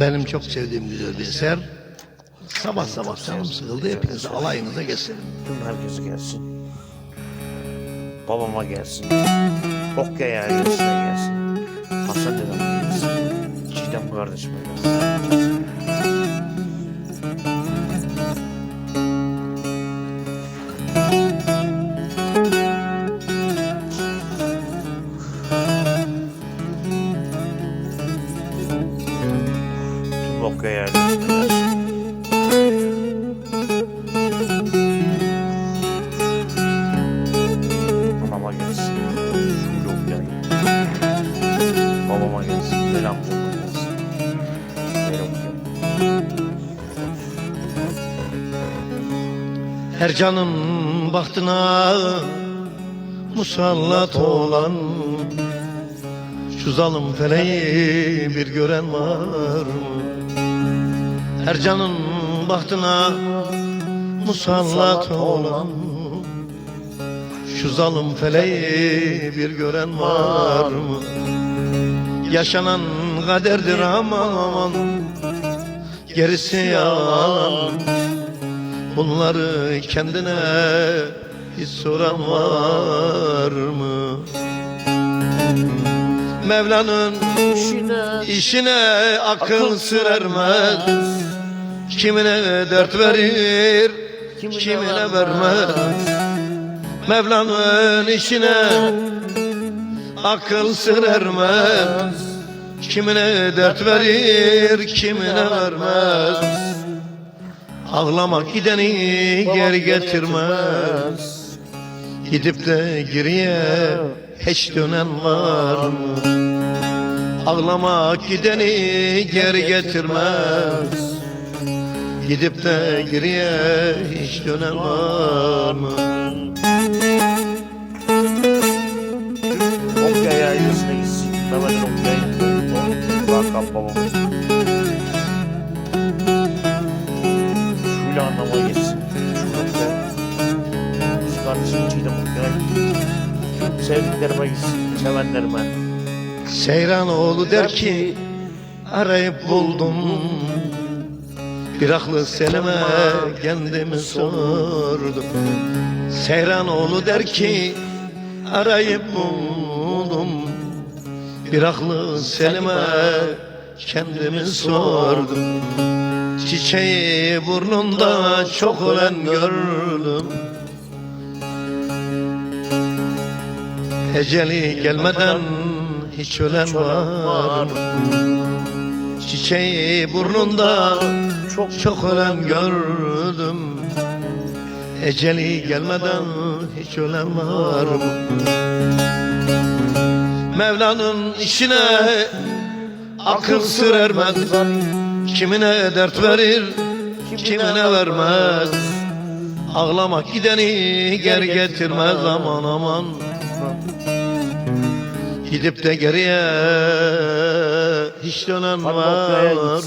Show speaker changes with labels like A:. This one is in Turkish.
A: Benim çok sevdiğim güzel bir eser. Sabah sabah canım sıkıldı. Hepinizi alayınıza geçelim.
B: Tüm herkes gelsin. Babama gelsin. Okyay ailesine gelsin. Hasan dedem gelsin. Çiğdem kardeşime gelsin. Tüm Okyay ailesine gelsin. Anama gelsin. Şule Okyay. Babama gelsin. Bel amcama gelsin. Bel Okyay.
A: Her canın bahtına musallat olan şu zalim feleği bir gören var mı? Her canın bahtına musallat olan şu zalim feleği bir gören var mı? Yaşanan kaderdir aman, gerisi yalan. Bunları kendine hiç soran var mı? Mevla'nın işine akıl sır ermez. Kimine dert verir, kimine vermez. Mevla'nın işine akıl sır ermez. Kimine dert verir, kimine vermez. Ağlamak gideni geri getirmez. Gidip de geriye hiç dönen var mı? Ağlamak gideni geri getirmez. Gidip de geriye hiç dönen var mı?
B: Okyay ailesine gitsin. Mehmet'in Okyay'ın Hakan babamın. Şule annama gitsin. Şule Okyay. Kız kardeşim Çiğdem Okyay. Tüm sevdiklerime gitsin. Sevenlerime.
A: Seyranoğlu der ki arayıp buldum, bir aklı selime kendimi sordum. Seyranoğlu der ki arayıp buldum, bir aklı selime kendimi sordum. Çiçeği burnunda çok ölen gördüm. Eceli gelmeden hiç ölen var mı? Çiçeği burnunda çok ölen gördüm. Eceli gelmeden hiç ölen var mı? Mevla'nın işine akıl sır ermez. Kimine dert verir, kimine vermez. Ağlamak gideni geri getirmez aman aman. Gidip de geriye hiç dönen var mı?